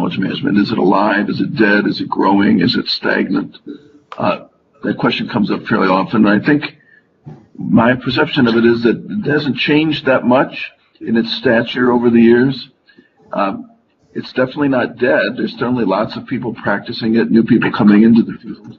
knowledge management? Is it alive? Is it dead? Is it growing? Is it stagnant? That question comes up fairly often. And I think my perception of it is that it hasn't changed that much in its stature over the years. It's definitely not dead. There's certainly lots of people practicing it, new people coming into the field.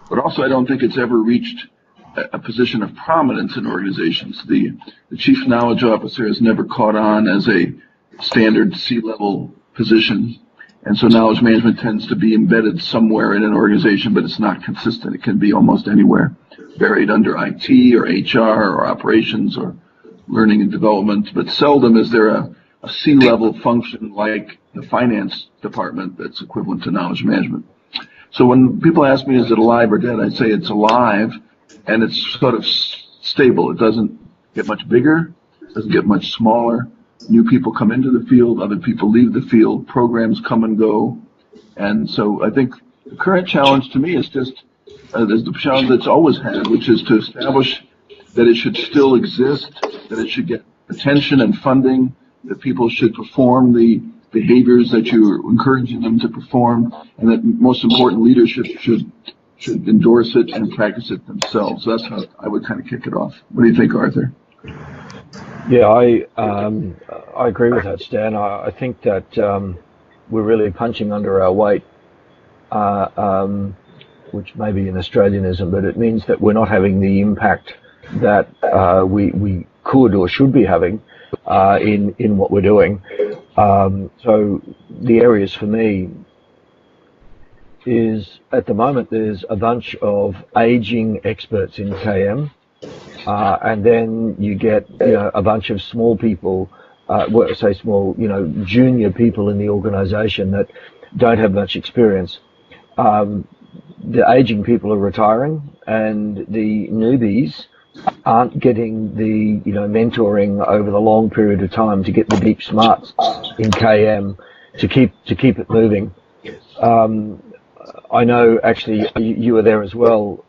But also I don't think it's ever reached a position of prominence in organizations. The chief knowledge officer has never caught on as a standard C-level position. And so knowledge management tends to be embedded somewhere in an organization, but it's not consistent. It can be almost anywhere, buried under IT or HR or operations or learning and development. But seldom is there a C-level function like the finance department that's equivalent to knowledge management. So when people ask me, is it alive or dead, I say it's alive, and it's sort of stable. It doesn't get much bigger, it doesn't get much smaller. New people come into the field, other people leave the field, programs come and go. And so I think the current challenge to me is just there's the challenge that's always had, which is to establish that it should still exist, that it should get attention and funding, that people should perform the behaviors that you're encouraging them to perform, and that most important, leadership should endorse it and practice it themselves. So that's how I would kind of kick it off. What do you think, Arthur? Yeah, I agree with that, Stan. I think that we're really punching under our weight, which may be an Australianism, but it means that we're not having the impact that we could or should be having in what we're doing. So the areas for me is, at the moment, there's a bunch of aging experts in KM, and then you get a bunch of small people, say small, junior people in the organization that don't have much experience. The aging people are retiring, and the newbies aren't getting the mentoring over the long period of time to get the deep smarts in KM to keep it moving. I know, actually, you were there as well.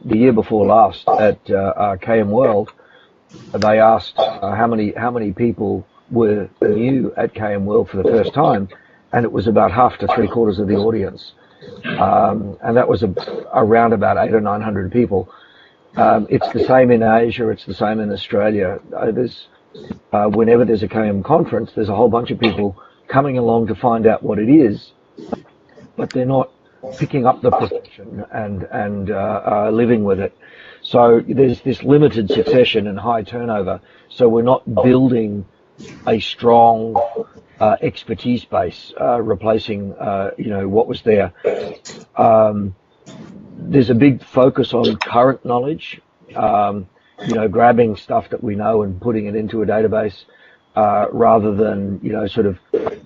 The year before last at KM World, they asked how many people were new at KM World for the first time, and it was about half to 3/4 of the audience, and that was around about 800 or 900 people. It's the same in Asia. It's the same in Australia. Whenever there's a KM conference, there's a whole bunch of people coming along to find out what it is, but they're not picking up the profession and living with it. So there's this limited succession and high turnover. So we're not building a strong expertise base, replacing what was there. There's a big focus on current knowledge, grabbing stuff that we know and putting it into a database, rather than sort of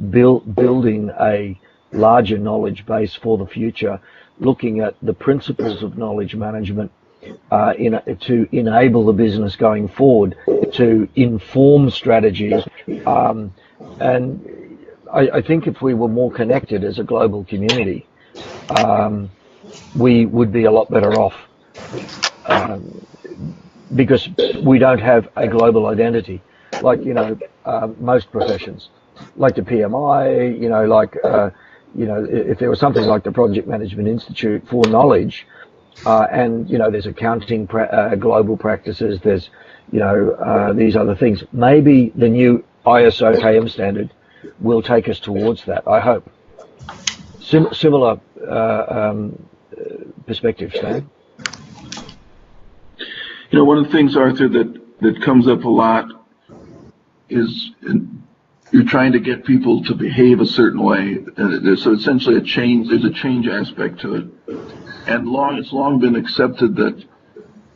building a larger knowledge base for the future, looking at the principles of knowledge management to enable the business going forward, to inform strategy. And I think if we were more connected as a global community, we would be a lot better off, because we don't have a global identity like most professions, like the PMI, if there was something like the Project Management Institute for Knowledge, and there's accounting global practices, there's these other things. Maybe the new ISO KM standard will take us towards that, I hope. Similar perspective, Stan. One of the things, Arthur, that comes up a lot is you're trying to get people to behave a certain way. So essentially there's a change aspect to it. And it's long been accepted that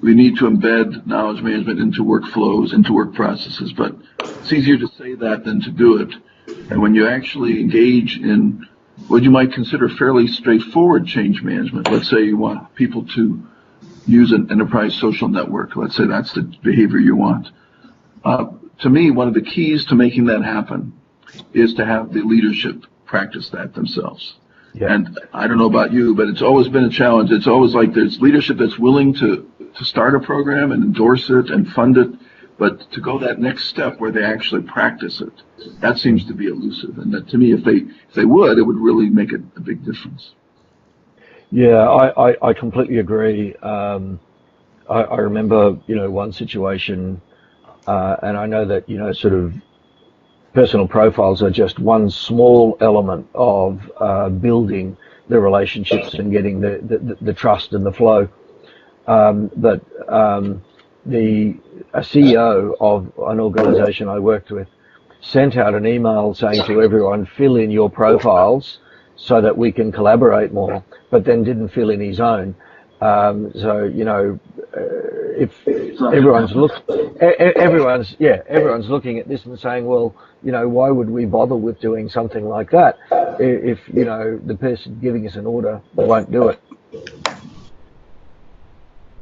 we need to embed knowledge management into workflows, into work processes, but it's easier to say that than to do it. And when you actually engage in what you might consider fairly straightforward change management, let's say you want people to use an enterprise social network, let's say that's the behavior you want. To me, one of the keys to making that happen is to have the leadership practice that themselves. Yeah. And I don't know about you, but it's always been a challenge. It's always like there's leadership that's willing to start a program and endorse it and fund it, But to go that next step where they actually practice it, that seems to be elusive. And that, to me, if they would, it would really make a big difference. Yeah, I completely agree. I remember, one situation, and I know that, sort of personal profiles are just one small element of building the relationships and getting the trust and the flow. But a CEO of an organization I worked with sent out an email saying to everyone, fill in your profiles so that we can collaborate more, but then didn't fill in his own. If everyone's looking at this and saying, well, why would we bother with doing something like that if the person giving us an order won't do it?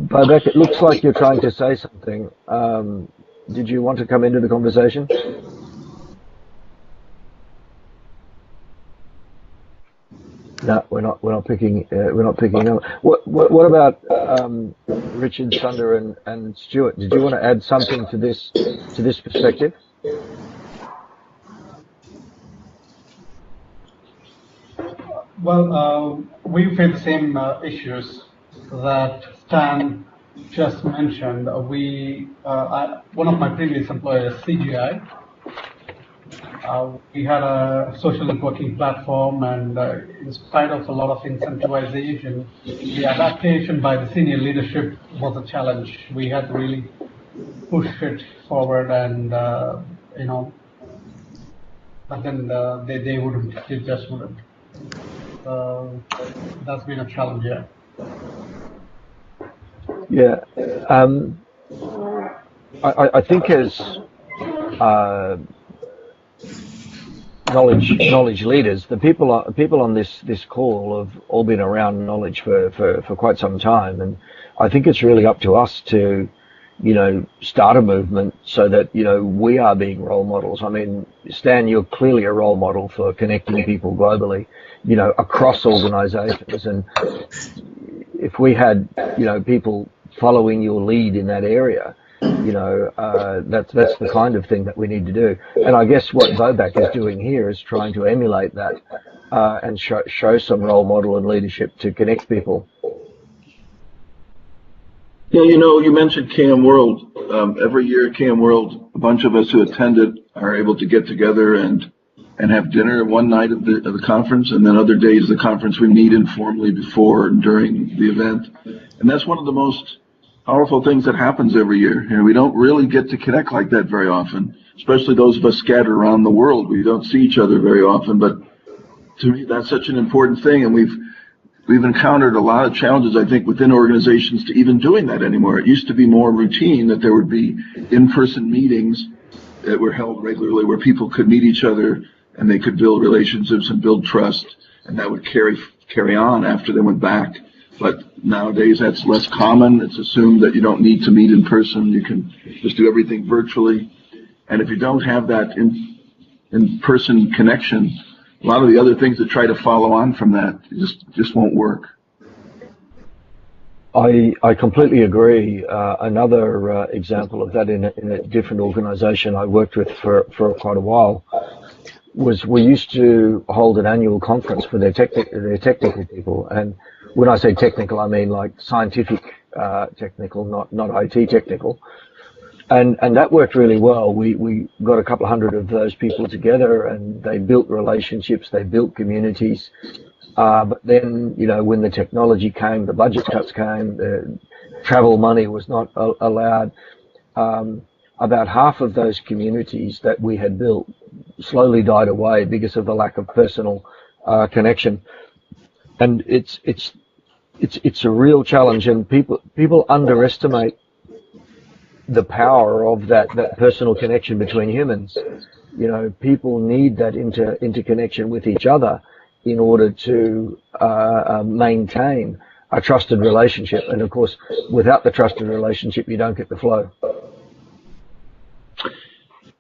Babak, it looks like you're trying to say something. Did you want to come into the conversation? No, we're not picking up. What about Richard, Sunder, and Stuart? Did you want to add something to this perspective? Well, we face the same issues that Stan just mentioned. One of my previous employers, CGI, we had a social networking platform, and in spite of a lot of incentivization, the adaptation by the senior leadership was a challenge. We had to really push it forward, and but then they wouldn't. They just wouldn't. That's been a challenge, yeah. Yeah, I think as knowledge leaders, the people on this call have all been around knowledge for quite some time, and I think it's really up to us to start a movement so that we are being role models. I mean, Stan, you're clearly a role model for connecting people globally, across organizations, and if we had people following your lead in that area, that's the kind of thing that we need to do. And I guess what Babak is doing here is trying to emulate that and show some role model and leadership to connect people. Yeah, you mentioned KM World. Every year at KM World, a bunch of us who attended are able to get together and have dinner one night of the conference, and then other days of the conference we meet informally before and during the event. And that's one of the most powerful things that happens every year. We don't really get to connect like that very often, especially those of us scattered around the world. We don't see each other very often, but to me that's such an important thing, and we've encountered a lot of challenges, I think, within organizations to even doing that anymore. It used to be more routine that there would be in-person meetings that were held regularly where people could meet each other and they could build relationships and build trust, and that would carry on after they went back. But nowadays that's less common. It's assumed that you don't need to meet in person. You can just do everything virtually. And if you don't have that in-person connection, a lot of the other things that try to follow on from that just won't work. I completely agree. Another example of that in a different organization I worked with for quite a while was we used to hold an annual conference for their technical people. And when I say technical, I mean like scientific technical, not IT technical. And that worked really well. We got a couple of hundred of those people together, and they built relationships, they built communities. But then, when the technology came, the budget cuts came, the travel money was not allowed. About half of those communities that we had built slowly died away because of the lack of personal connection. And it's a real challenge, and people underestimate the power of that personal connection between humans. People need that interconnection with each other in order to maintain a trusted relationship. And of course, without the trusted relationship, you don't get the flow.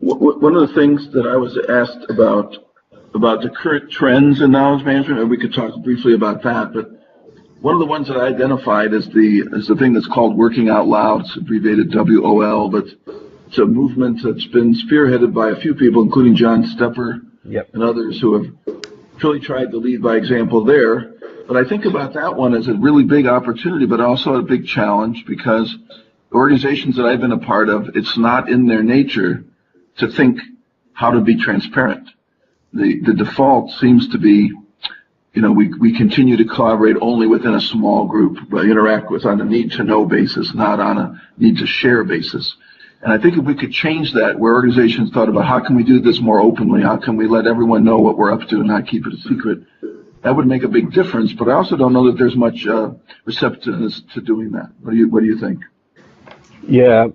One of the things that I was asked about the current trends in knowledge management, and we could talk briefly about that, but one of the ones that I identified is the thing that's called working out loud. It's abbreviated WOL, but It's a movement that's been spearheaded by a few people, including John Stepper and others who have really tried to lead by example there. But I think about that one as a really big opportunity, but also a big challenge, because the organizations that I've been a part of, it's not in their nature to think how to be transparent. The default seems to be, we continue to collaborate only within a small group, but interact with on a need-to-know basis, not on a need-to-share basis. And I think if we could change that, where organizations thought about how can we do this more openly, how can we let everyone know what we're up to and not keep it a secret, that would make a big difference. But I also don't know that there's much receptiveness to doing that. What do you think? Yeah,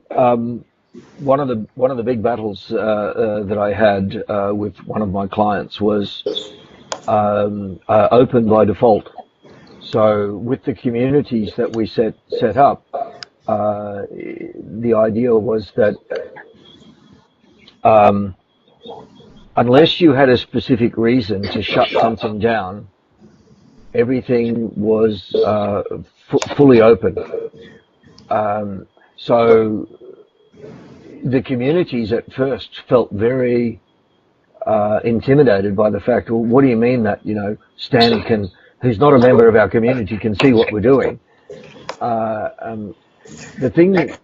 one of the big battles that I had with one of my clients was open by default. So with the communities that we set up, the idea was that unless you had a specific reason to shut something down, everything was fully open. So the communities at first felt very intimidated by the fact, well, what do you mean that, Stan who's not a member of our community, can see what we're doing? The thing that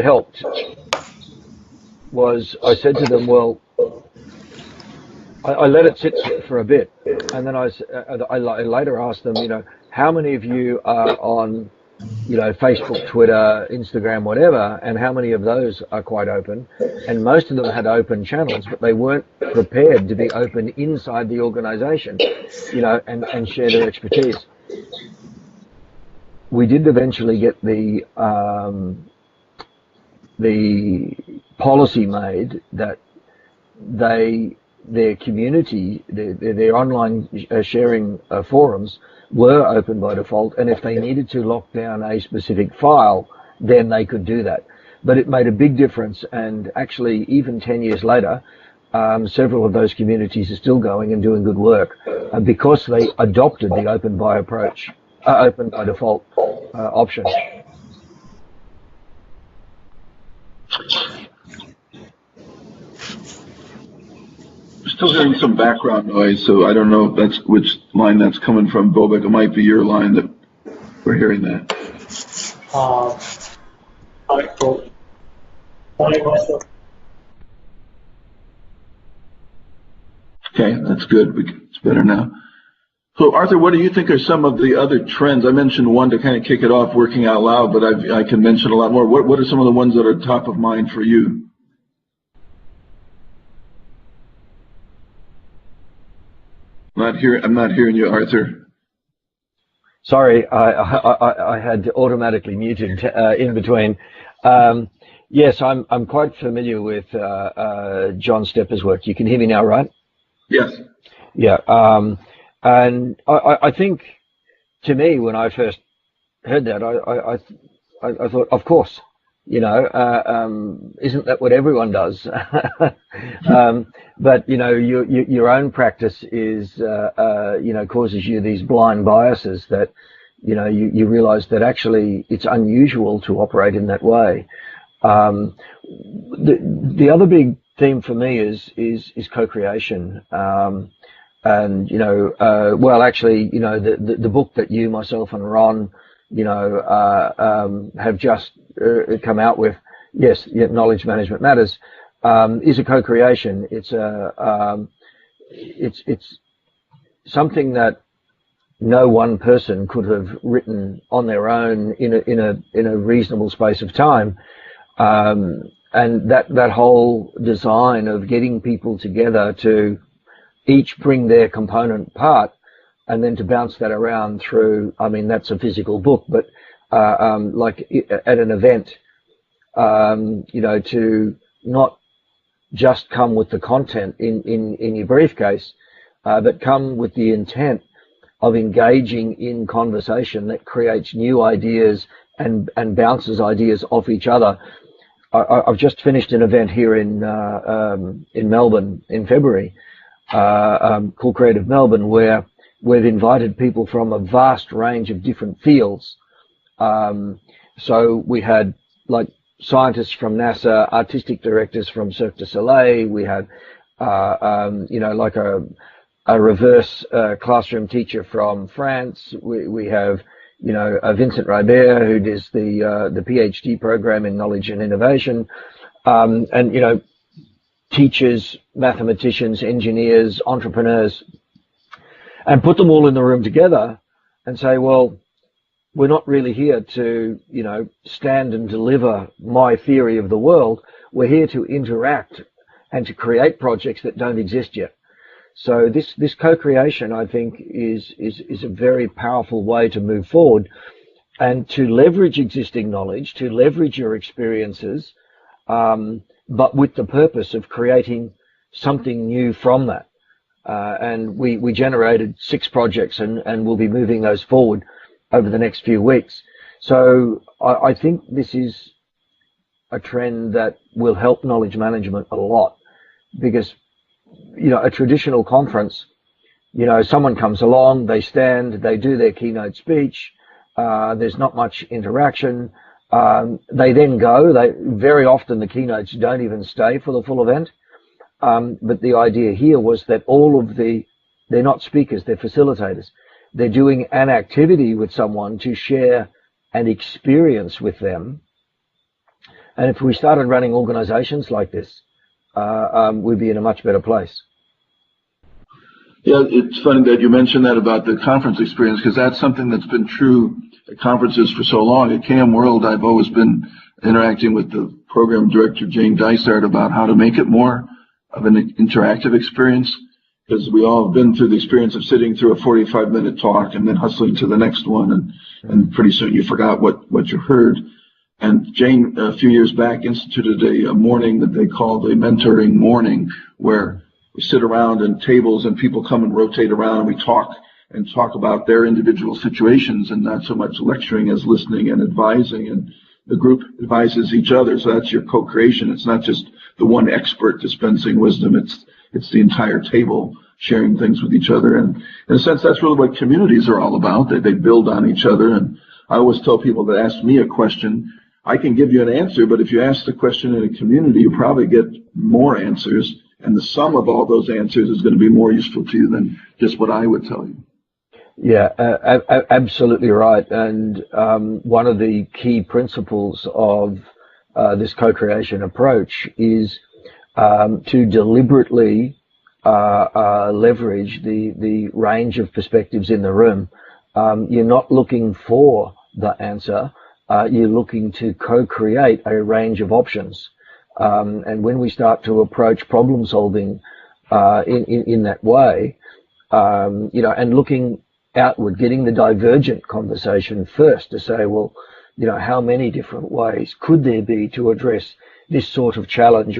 helped was I said to them, well, I let it sit for a bit, and then I later asked them, how many of you are on, Facebook, Twitter, Instagram, whatever, and how many of those are quite open? And most of them had open channels, but they weren't prepared to be open inside the organization, and share their expertise. We did eventually get the policy made that their community, their online sharing forums were open by default, and if they needed to lock down a specific file, then they could do that. But it made a big difference, and actually even 10 years later, several of those communities are still going and doing good work because they adopted the open by default option. Still hearing some background noise, so I don't know if that's which line that's coming from, Bobek. It might be your line that we're hearing that. Okay, that's good. It's better now. So, Arthur, what do you think are some of the other trends? I mentioned one to kind of kick it off, working out loud, but I can mention a lot more. What are some of the ones that are top of mind for you? I'm not hearing you, Arthur. Sorry, I had automatically muted in between. Yes, I'm quite familiar with John Stepper's work. You can hear me now, right? Yes. Yeah. And I think, to me, when I first heard that, I thought, of course, isn't that what everyone does? But your own practice is causes you these blind biases that you realize that actually it's unusual to operate in that way. The other big theme for me is co-creation. And actually, the book that you, myself, and Ron, have just come out with, yes, Knowledge Management Matters, is a co-creation. It's it's something that no one person could have written on their own in a reasonable space of time. And that whole design of getting people together to each bring their component part, and then to bounce that around through, that's a physical book, but like at an event, to not just come with the content in your briefcase, but come with the intent of engaging in conversation that creates new ideas and bounces ideas off each other. I've just finished an event here in Melbourne in February, called Creative Melbourne, where we've invited people from a vast range of different fields. So we had like scientists from NASA, artistic directors from Cirque du Soleil. We had, like a reverse classroom teacher from France. We have, Vincent Ribert, who does the PhD program in knowledge and innovation, and teachers, mathematicians, engineers, entrepreneurs, and put them all in the room together and say, well, we're not really here to, stand and deliver my theory of the world. We're here to interact and to create projects that don't exist yet. So this co-creation, I think, is a very powerful way to move forward and to leverage existing knowledge, to leverage your experiences, but with the purpose of creating something new from that. And we generated 6 projects and we'll be moving those forward over the next few weeks. So I think this is a trend that will help knowledge management a lot, because a traditional conference, someone comes along, they stand, they do their keynote speech, there's not much interaction, they then go. Very often the keynotes don't even stay for the full event, but the idea here was that they're not speakers, they're facilitators. They're doing an activity with someone to share an experience with them. And if we started running organizations like this, we'd be in a much better place. Yeah, it's funny that you mentioned that about the conference experience, because that's something that's been true at conferences for so long. At KM World, I've always been interacting with the program director, Jane Dysart, about how to make it more of an interactive experience, because we all have been through the experience of sitting through a 45-minute talk and then hustling to the next one, and pretty soon you forgot what you heard. And Jane, a few years back, instituted a morning that they called a mentoring morning, where we sit around in tables and people come and rotate around and we talk about their individual situations, and not so much lecturing as listening and advising, and the group advises each other. So that's your co-creation. It's not just the one expert dispensing wisdom, it's the entire table sharing things with each other. And in a sense, that's really what communities are all about. They build on each other. And I always tell people that ask me a question, I can give you an answer, but if you ask the question in a community, you probably get more answers, and the sum of all those answers is going to be more useful to you than just what I would tell you. Yeah, absolutely right. And one of the key principles of this co-creation approach is to deliberately leverage the range of perspectives in the room. You're not looking for the answer, you're looking to co-create a range of options. And when we start to approach problem solving in that way, and looking outward, getting the divergent conversation first to say, well, how many different ways could there be to address this sort of challenge?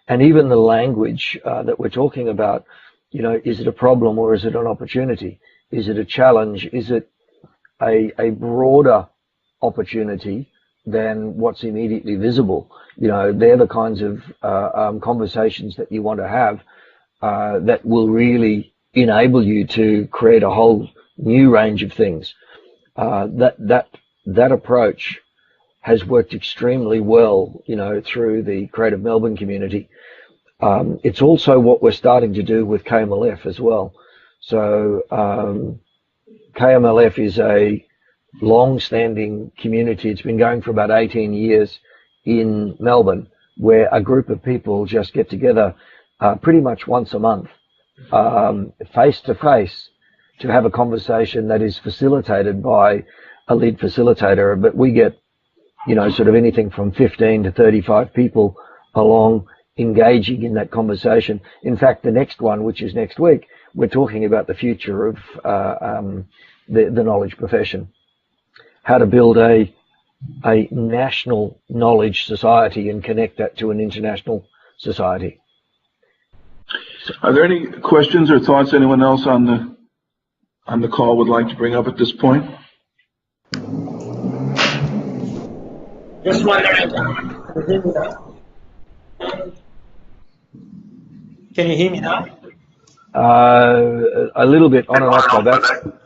And even the language that we're talking about, is it a problem or is it an opportunity? Is it a challenge? Is it a broader opportunity than what's immediately visible? They're the kinds of conversations that you want to have that will really enable you to create a whole new range of things. That approach has worked extremely well, through the Creative Melbourne community. It's also what we're starting to do with KMLF as well. So KMLF is a long-standing community. It's been going for about 18 years in Melbourne, where a group of people just get together pretty much once a month, face to face, to have a conversation that is facilitated by a lead facilitator. But we get, sort of anything from 15 to 35 people along engaging in that conversation. In fact, the next one, which is next week, we're talking about the future of the knowledge profession, how to build a national knowledge society and connect that to an international society. Are there any questions or thoughts anyone else on the call would like to bring up at this point? Just wondering, can you hear me now? A little bit on and off by that.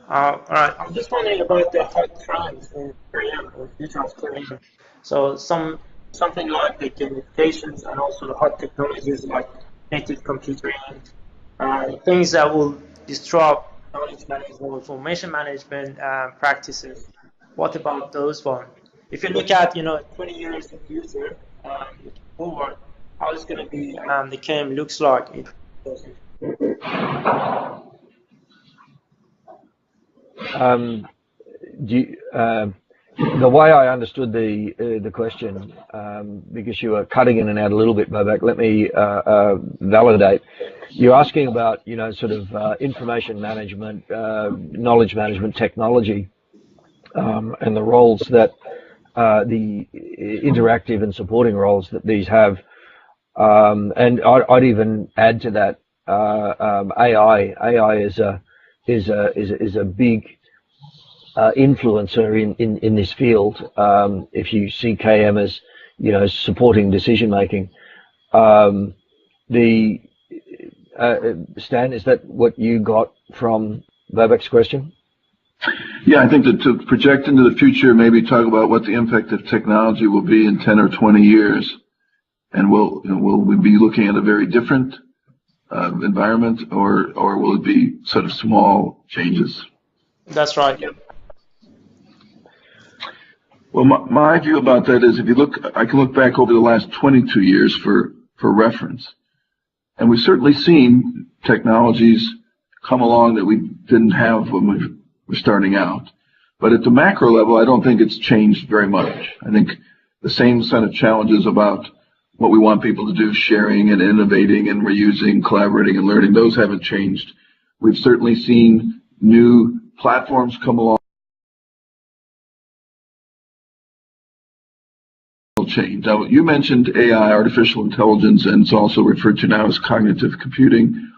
All right. I'm just wondering about the hate crimes in Korea or future of Korea. So some something like the communications and also the hard technologies like native computing, things that will disrupt knowledge management or information management practices. What about those ones? If you look at 20 years in the future, looking forward, how it's going to be the KM looks like. The way I understood the question, because you were cutting in and out a little bit, Babak, let me validate. You're asking about, sort of information management, knowledge management technology, and the roles that the interactive and supporting roles that these have. And I'd even add to that AI. AI is a big influencer in this field. If you see KM as supporting decision making, Stan, is that what you got from Babak's question? Yeah, I think that to project into the future, maybe talk about what the impact of technology will be in 10 or 20 years, and will we be looking at a very different environment, or will it be sort of small changes? That's right. Yeah. Well, my view about that is, if you look, I can look back over the last 22 years for reference, and we've certainly seen technologies come along that we didn't have when we were starting out. But at the macro level, I don't think it's changed very much. I think the same set of challenges about what we want people to do, sharing and innovating and reusing, collaborating and learning, those haven't changed. We've certainly seen new platforms come along. Change. Now, you mentioned AI, artificial intelligence, and it's also referred to now as cognitive computing.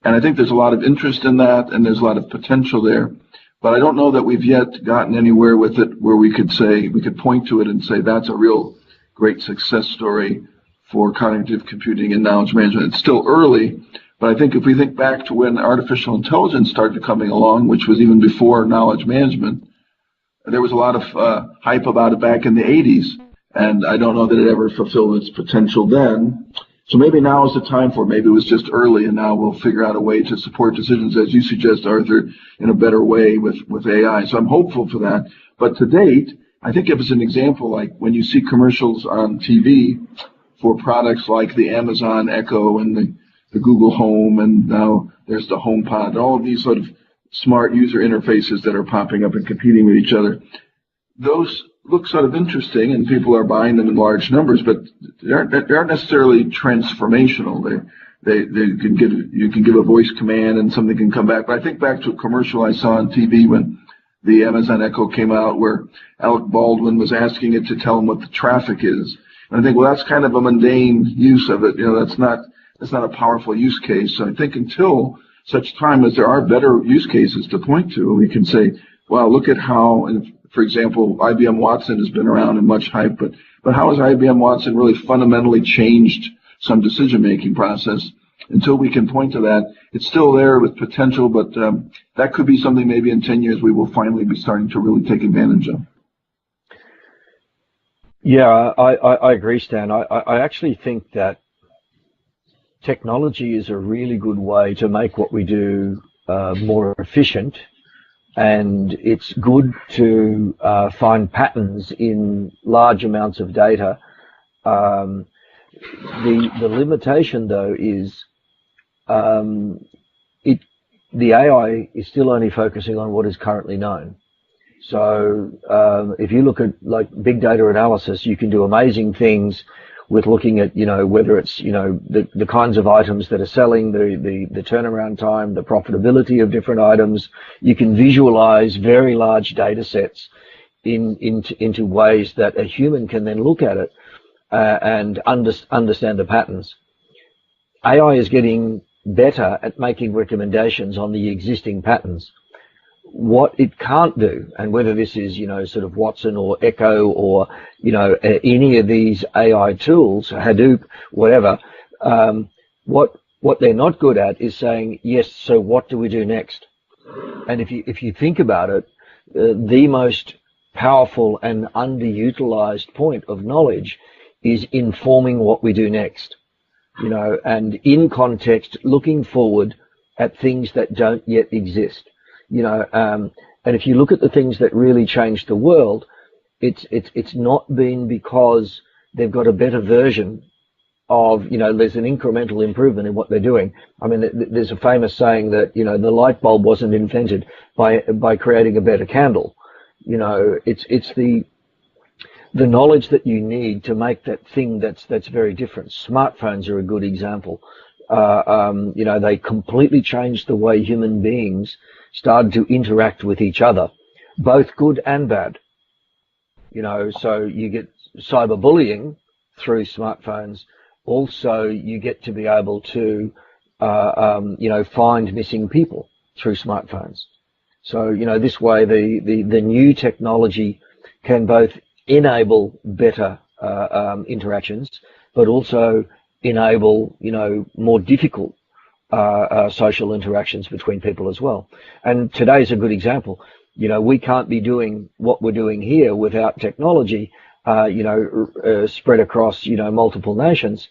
And I think there's a lot of interest in that, and there's a lot of potential there. But I don't know that we've yet gotten anywhere with it where we could point to it and say that's a real great success story for cognitive computing and knowledge management. It's still early, but I think if we think back to when artificial intelligence started coming along, which was even before knowledge management, there was a lot of hype about it back in the 80s. And I don't know that it ever fulfilled its potential then. So maybe now is the time for it. Maybe it was just early, and now we'll figure out a way to support decisions, as you suggest, Arthur, in a better way with AI. So I'm hopeful for that. But to date, I think if it's an example, like when you see commercials on TV for products like the Amazon Echo and the Google Home, and now there's the HomePod, all of these sort of smart user interfaces that are popping up and competing with each other, those look sort of interesting, and people are buying them in large numbers, but they aren't necessarily transformational. You can give a voice command and something can come back. But I think back to a commercial I saw on TV when the Amazon Echo came out, where Alec Baldwin was asking it to tell him what the traffic is. And I think, well, that's kind of a mundane use of it. That's not a powerful use case. So I think until such time as there are better use cases to point to, we can say, wow, look at how, and for example, IBM Watson has been around and much hype, but how has IBM Watson really fundamentally changed some decision-making process? Until we can point to that, it's still there with potential, but that could be something maybe in 10 years we will finally be starting to really take advantage of. Yeah, I agree, Stan. I actually think that technology is a really good way to make what we do more efficient. And it's good to find patterns in large amounts of data. The limitation, though, is the AI is still only focusing on what is currently known. So if you look at like big data analysis, you can do amazing things with looking at, whether it's, the kinds of items that are selling, the turnaround time, the profitability of different items. You can visualize very large data sets into ways that a human can then look at it and understand the patterns. AI is getting better at making recommendations on the existing patterns. What it can't do, and whether this is, sort of Watson or Echo or, any of these AI tools, Hadoop, whatever, what they're not good at is saying, yes, so what do we do next? And if you think about it, the most powerful and underutilized point of knowledge is informing what we do next, you know, and in context, looking forward at things that don't yet exist, you know, and if you look at the things that really changed the world, it's not been because they've got a better version of, you know, there's an incremental improvement in what they're doing. I mean, there's a famous saying that, you know, the light bulb wasn't invented by creating a better candle. You know, it's the knowledge that you need to make that thing that's very different. Smartphones are a good example. You know, they completely changed the way human beings started to interact with each other, both good and bad. You know, so you get cyberbullying through smartphones. Also, you get to be able to, you know, find missing people through smartphones. So, you know, this way the new technology can both enable better interactions, but also enable, you know, more difficult social interactions between people as well. And today's a good example. You know, we can't be doing what we're doing here without technology, you know, spread across, you know, multiple nations.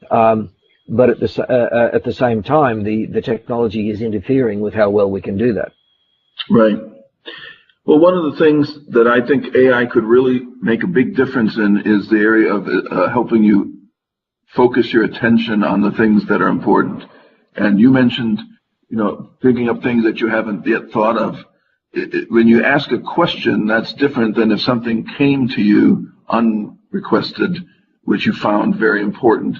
But at the same time, the technology is interfering with how well we can do that. Right. Well, one of the things that I think AI could really make a big difference in is the area of helping you focus your attention on the things that are important. And you mentioned, you know, picking up things that you haven't yet thought of. When you ask a question, that's different than if something came to you unrequested, which you found very important.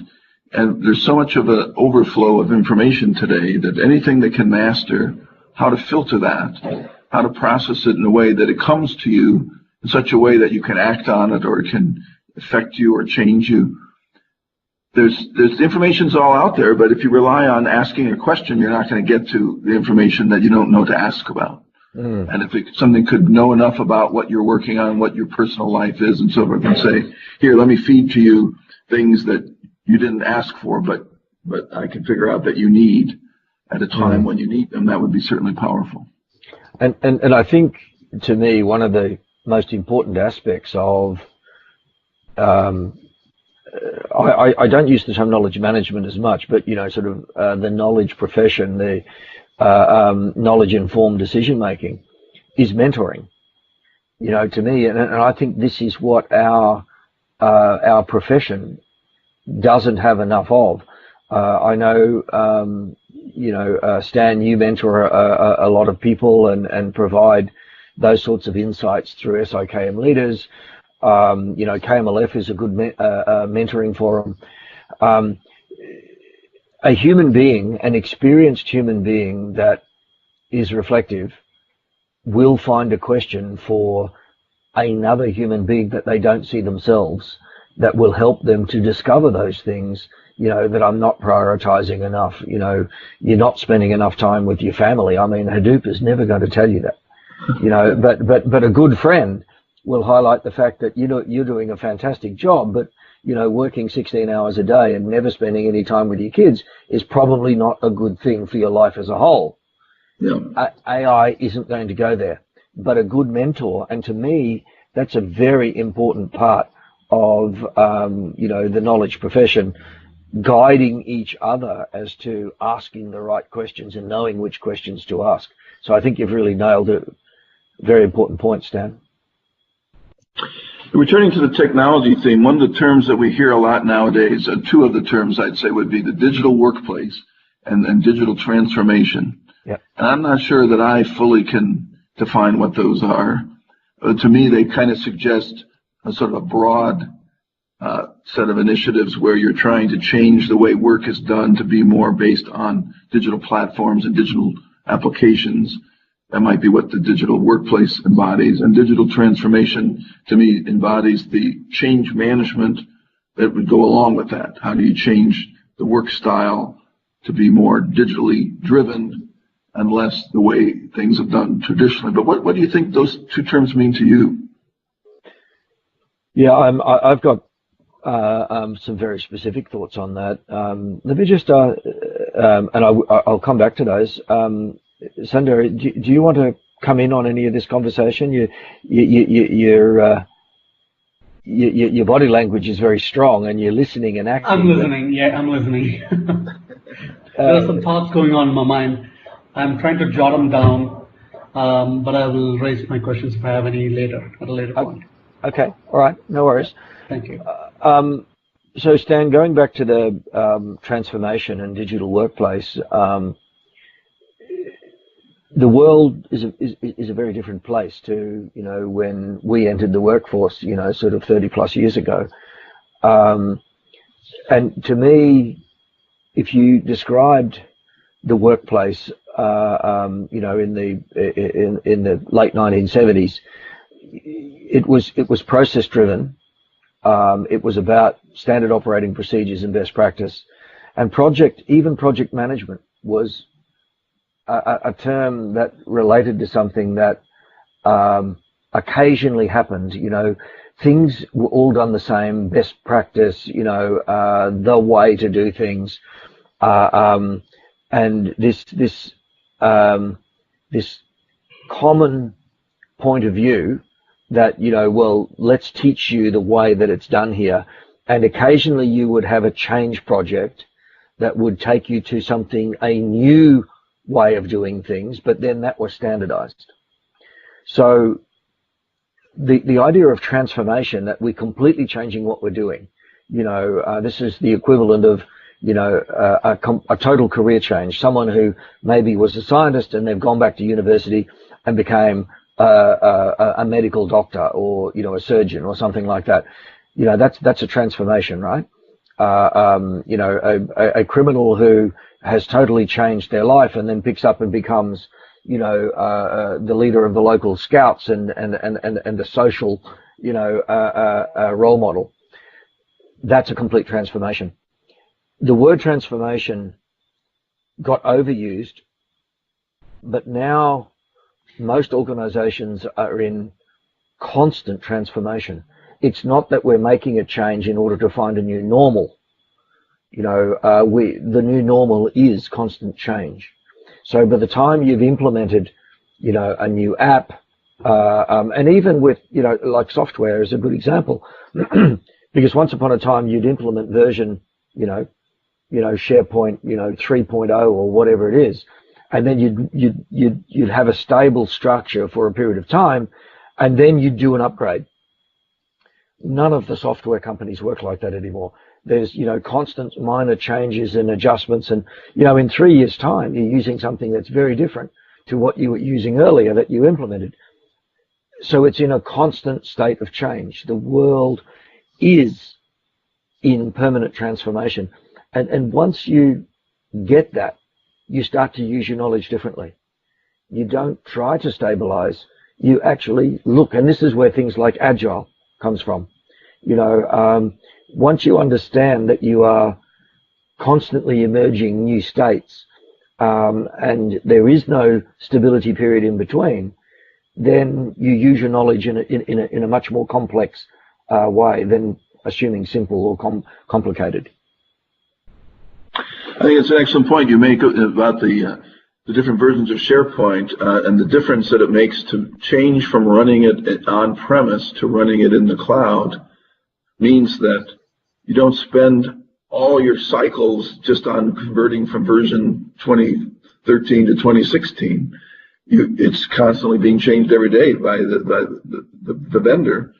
And there's so much of an overflow of information today that anything that can master how to filter that, how to process it in a way that it comes to you in such a way that you can act on it or it can affect you or change you. There's the information's all out there, but if you rely on asking a question, you're not going to get to the information that you don't know to ask about. And if something could know enough about what you're working on, what your personal life is, and so forth, and say, here, let me feed to you things that you didn't ask for, but I can figure out that you need at a time when you need them, that would be certainly powerful. And I think, to me, one of the most important aspects of, I don't use the term knowledge management as much, but, you know, sort of the knowledge profession, the knowledge-informed decision-making is mentoring, you know, to me. And I think this is what our profession doesn't have enough of. I know, you know, Stan, you mentor a lot of people and provide those sorts of insights through SIKM leaders. You know, KMLF is a good mentoring forum. A human being, an experienced human being that is reflective, will find a question for another human being that they don't see themselves that will help them to discover those things, you know, that I'm not prioritizing enough. You know, you're not spending enough time with your family. I mean, Hadoop is never going to tell you that, you know, but a good friend will highlight the fact that, you know, you're doing a fantastic job, but, you know, working 16 hours a day and never spending any time with your kids is probably not a good thing for your life as a whole. Yeah. AI isn't going to go there, but a good mentor, and to me, that's a very important part of, you know, the knowledge profession, guiding each other as to asking the right questions and knowing which questions to ask. So I think you've really nailed a very important point, Stan. Returning to the technology theme, one of the terms that we hear a lot nowadays, two of the terms I'd say would be the digital workplace and digital transformation. Yep. And I'm not sure that I fully can define what those are. To me, they kind of suggest a sort of a broad set of initiatives where you're trying to change the way work is done to be more based on digital platforms and digital applications. That might be what the digital workplace embodies. And digital transformation, to me, embodies the change management that would go along with that. How do you change the work style to be more digitally driven and less the way things have done traditionally? But what do you think those two terms mean to you? Yeah, I've got some very specific thoughts on that. Let me just, and I'll come back to those. Sundar, do you want to come in on any of this conversation? You're your body language is very strong, and you're listening and acting. I'm listening. Yeah, I'm listening. There are some thoughts going on in my mind. I'm trying to jot them down, but I will raise my questions if I have any later, at a later point. Okay, all right, no worries. Thank you. So Stan, going back to the transformation and digital workplace, the world is a very different place to, you know, when we entered the workforce, you know, sort of 30 plus years ago. And to me, if you described the workplace, you know, in the late 1970s, it was process driven. It was about standard operating procedures and best practice, and even project management was a term that related to something that occasionally happened. You know, things were all done the same, best practice, you know, the way to do things, and this common point of view that, you know, well, let's teach you the way that it's done here. And occasionally you would have a change project that would take you to a new way of doing things, but then that was standardized. So the idea of transformation, that we're completely changing what we're doing, you know, this is the equivalent of, you know, a total career change. Someone who maybe was a scientist and they've gone back to university and became a medical doctor, or, you know, a surgeon or something like that. You know, that's a transformation, right? You know, a criminal who has totally changed their life and then picks up and becomes, you know, the leader of the local scouts and the social, you know, role model. That's a complete transformation. The word transformation got overused, but now most organizations are in constant transformation. It's not that we're making a change in order to find a new normal. You know, the new normal is constant change. So by the time you've implemented, you know, a new app, and even with, you know, like software is a good example, because once upon a time you'd implement version, you know, SharePoint, you know, 3.0 or whatever it is, and then you'd have a stable structure for a period of time, and then you'd do an upgrade. None of the software companies work like that anymore. There's, you know, constant minor changes and adjustments, and, you know, in 3 years' time, you're using something that's very different to what you were using earlier that you implemented. So it's in a constant state of change. The world is in permanent transformation. And once you get that, you start to use your knowledge differently. You don't try to stabilize. You actually look, and this is where things like Agile comes from. You know, once you understand that you are constantly emerging new states, and there is no stability period in between, then you use your knowledge in a much more complex way than assuming simple or complicated. I think it's an excellent point you make about the different versions of SharePoint and the difference that it makes to change from running it on premise to running it in the cloud. Means that you don't spend all your cycles just on converting from version 2013 to 2016. It's constantly being changed every day by the vendor,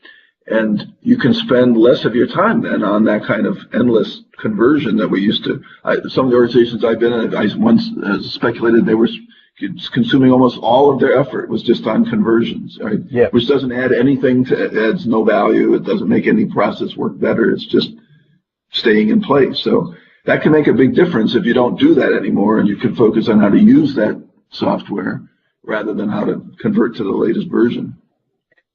and you can spend less of your time then on that kind of endless conversion that we used to. Some of the organizations I've been in, I once speculated they were consuming almost all of their effort was just on conversions, right? Yeah. Which doesn't add anything it adds no value. It doesn't make any process work better. It's just staying in place. So that can make a big difference if you don't do that anymore, and you can focus on how to use that software rather than how to convert to the latest version.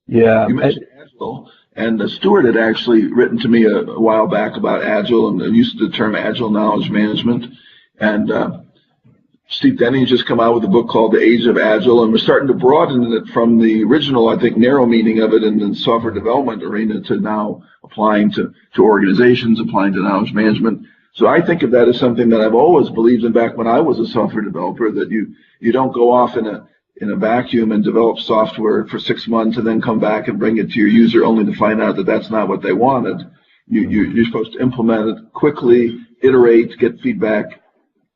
Yeah. You mentioned Agile, and Stuart had actually written to me a while back about Agile and used the term Agile Knowledge Management. And Steve Denny just come out with a book called The Age of Agile, and we're starting to broaden it from the original, I think, narrow meaning of it in the software development arena to now applying to organizations, applying to knowledge management. So I think of that as something that I've always believed in back when I was a software developer, that you don't go off in in a vacuum and develop software for 6 months and then come back and bring it to your user only to find out that that's not what they wanted. You're supposed to implement it quickly, iterate, get feedback,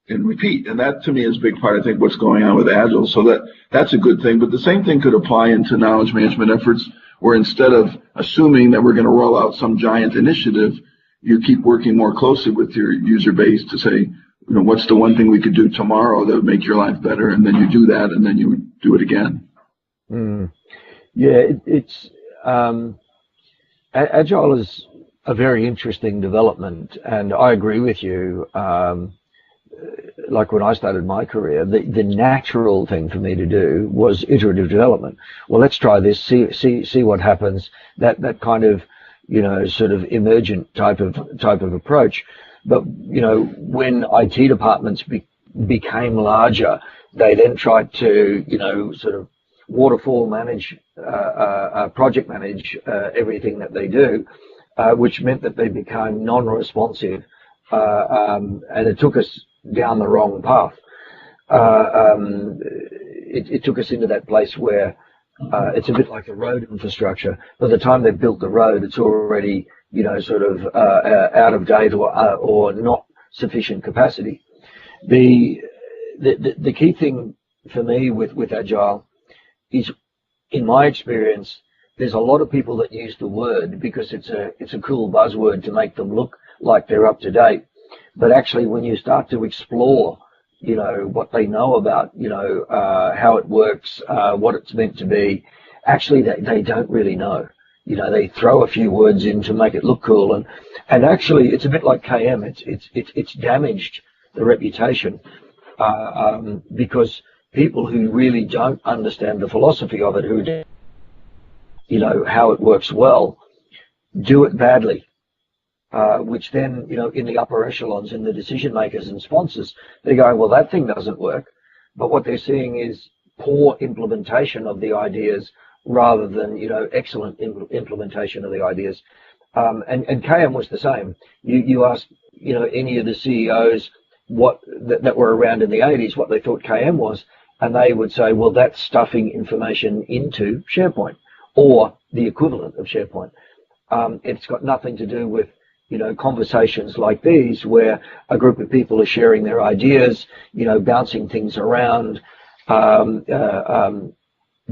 and repeat. And that, to me, is a big part, I think, what's going on with Agile. So that's a good thing. But the same thing could apply into knowledge management efforts, where instead of assuming that we're going to roll out some giant initiative, you keep working more closely with your user base to say, what's the one thing we could do tomorrow that would make your life better? And then you do that, and then you do it again. Yeah, it's Agile is a very interesting development, and I agree with you. Like when I started my career, the natural thing for me to do was iterative development. Well, let's try this, see what happens. That kind of, sort of emergent type of approach. But when IT departments became larger, they then tried to, sort of waterfall manage, project manage everything that they do, which meant that they became non-responsive, and it took us down the wrong path. It took us into that place where it's a bit like a road infrastructure. By the time they've built the road, it's already, sort of out of date or not sufficient capacity. The key thing for me with Agile is, in my experience, there's a lot of people that use the word because it's a cool buzzword to make them look like they're up to date. But actually, when you start to explore, what they know about, how it works, what it's meant to be, actually they don't really know. They throw a few words in to make it look cool, and actually it's a bit like KM. It's damaged the reputation because people who really don't understand the philosophy of it, who how it works well, do it badly. Which then, in the upper echelons, in the decision makers and sponsors, they're going, well, that thing doesn't work. But what they're seeing is poor implementation of the ideas rather than, excellent implementation of the ideas. And KM was the same. You asked, any of the CEOs that were around in the 80s what they thought KM was, and they would say, well, that's stuffing information into SharePoint or the equivalent of SharePoint. It's got nothing to do with conversations like these where a group of people are sharing their ideas, bouncing things around,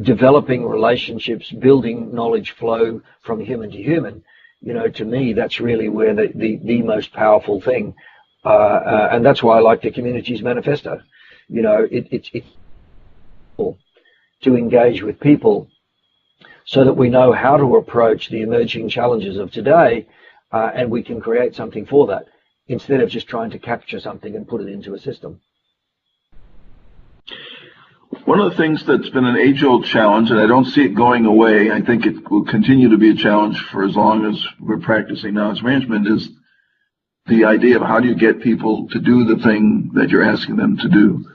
developing relationships, building knowledge flow from human to human. To me, that's really where the most powerful thing. And that's why I like the community's manifesto. It's to engage with people so that we know how to approach the emerging challenges of today. And we can create something for that instead of just trying to capture something and put it into a system. One of the things that's been an age-old challenge, and I don't see it going away, I think it will continue to be a challenge for as long as we're practicing knowledge management, is the idea of how do you get people to do the thing that you're asking them to do.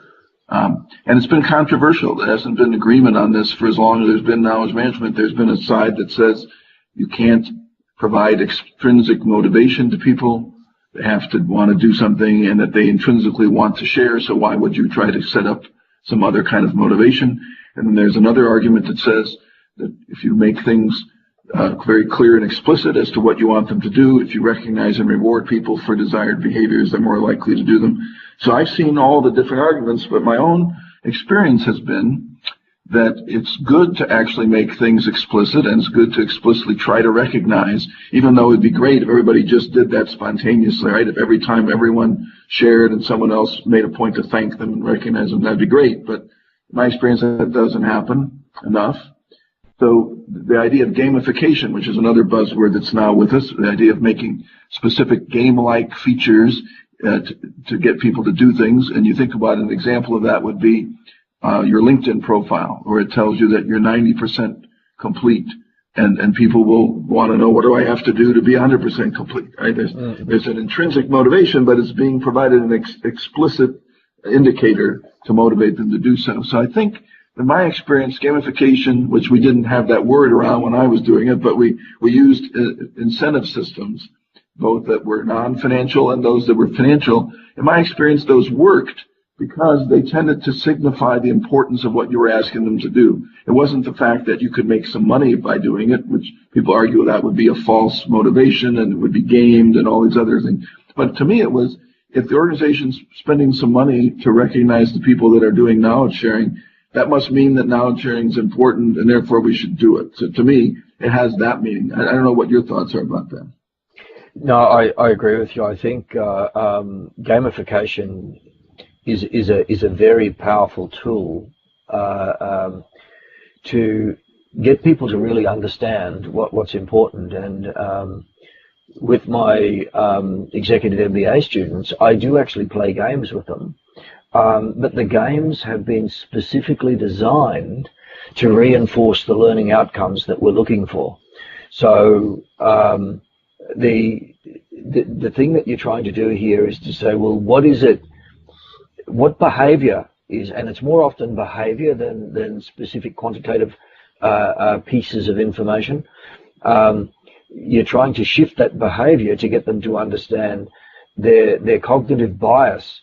And it's been controversial. There hasn't been agreement on this for as long as there's been knowledge management. There's been a side that says you can't provide extrinsic motivation to people. They have to want to do something and that they intrinsically want to share, so why would you try to set up some other kind of motivation? And then there's another argument that says that if you make things very clear and explicit as to what you want them to do, if you recognize and reward people for desired behaviors, they're more likely to do them. So I've seen all the different arguments, but my own experience has been that it's good to actually make things explicit, and it's good to explicitly try to recognize, even though it'd be great if everybody just did that spontaneously, right? If every time everyone shared and someone else made a point to thank them and recognize them, that'd be great. But in my experience, that doesn't happen enough. So the idea of gamification, which is another buzzword that's now with us, the idea of making specific game-like features to get people to do things. And you think about an example of that would be your LinkedIn profile, where it tells you that you're 90% complete, and people will want to know, what do I have to do to be 100% complete? Right? There's an intrinsic motivation, but it's being provided an explicit indicator to motivate them to do so. So I think, in my experience, gamification, which we didn't have that word around when I was doing it, but we used incentive systems, both that were non-financial and those that were financial. In my experience, those worked because they tended to signify the importance of what you were asking them to do. It wasn't the fact that you could make some money by doing it, which people argue that would be a false motivation and it would be gamed and all these other things. But to me, it was, if the organization's spending some money to recognize the people that are doing knowledge sharing, that must mean that knowledge sharing is important and therefore we should do it. So to me, it has that meaning. I don't know what your thoughts are about that. No, I agree with you. I think gamification is a very powerful tool to get people to really understand what's important. And with my executive MBA students, I do actually play games with them, but the games have been specifically designed to reinforce the learning outcomes that we're looking for. So the thing that you're trying to do here is to say, well, what behavior is, and it's more often behavior than specific quantitative pieces of information. You're trying to shift that behavior to get them to understand their cognitive bias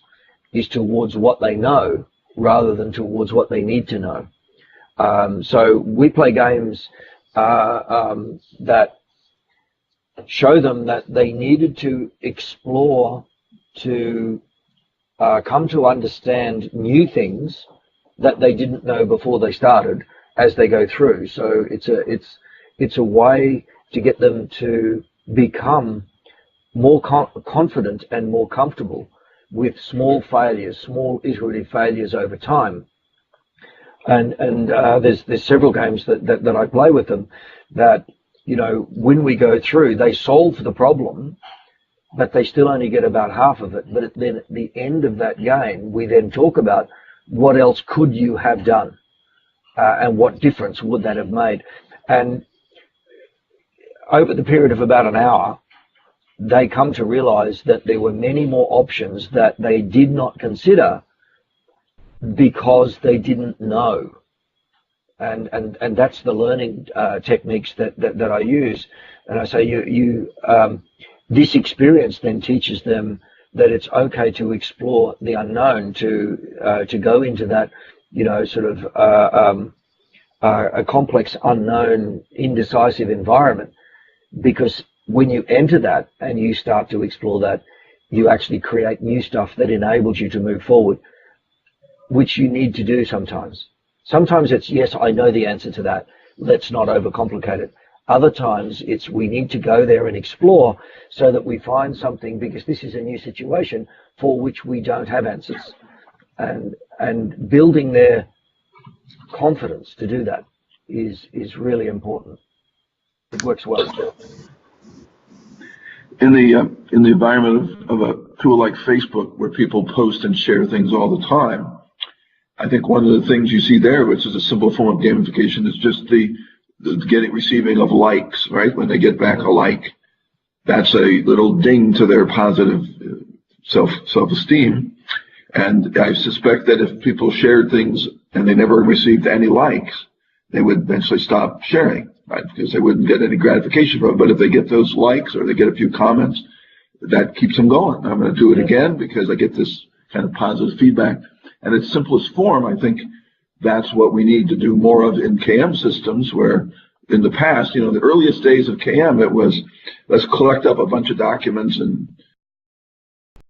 is towards what they know rather than towards what they need to know. So we play games that show them that they needed to explore to come to understand new things that they didn't know before they started as they go through. So it's a way to get them to become more confident and more comfortable with small failures, small iterative failures over time. And there's several games that I play with them that, you know, when we go through, they solve the problem, but they still only get about half of it. But then at the end of that game, we then talk about what else could you have done, and what difference would that have made. And over the period of about an hour, they come to realize that there were many more options that they did not consider because they didn't know. And that's the learning techniques that I use. And I say this experience then teaches them that it's okay to explore the unknown, to go into that, you know, sort of a complex, unknown, indecisive environment. Because when you enter that and you start to explore that, you actually create new stuff that enables you to move forward, which you need to do sometimes. Sometimes it's, yes, I know the answer to that, let's not overcomplicate it. Other times it's, we need to go there and explore so that we find something, because this is a new situation for which we don't have answers. And building their confidence to do that is really important. It works well. In the environment of a tool like Facebook, where people post and share things all the time, I think one of the things you see there, which is a simple form of gamification, is just the receiving of likes, right? When they get back a like, that's a little ding to their positive self-esteem. And I suspect that if people shared things and they never received any likes, they would eventually stop sharing, right? Because they wouldn't get any gratification from it. But if they get those likes or they get a few comments, that keeps them going. I'm going to do it again because I get this kind of positive feedback. And its simplest form, I think that's what we need to do more of in KM systems, where in the past, you know, the earliest days of KM, it was, let's collect up a bunch of documents and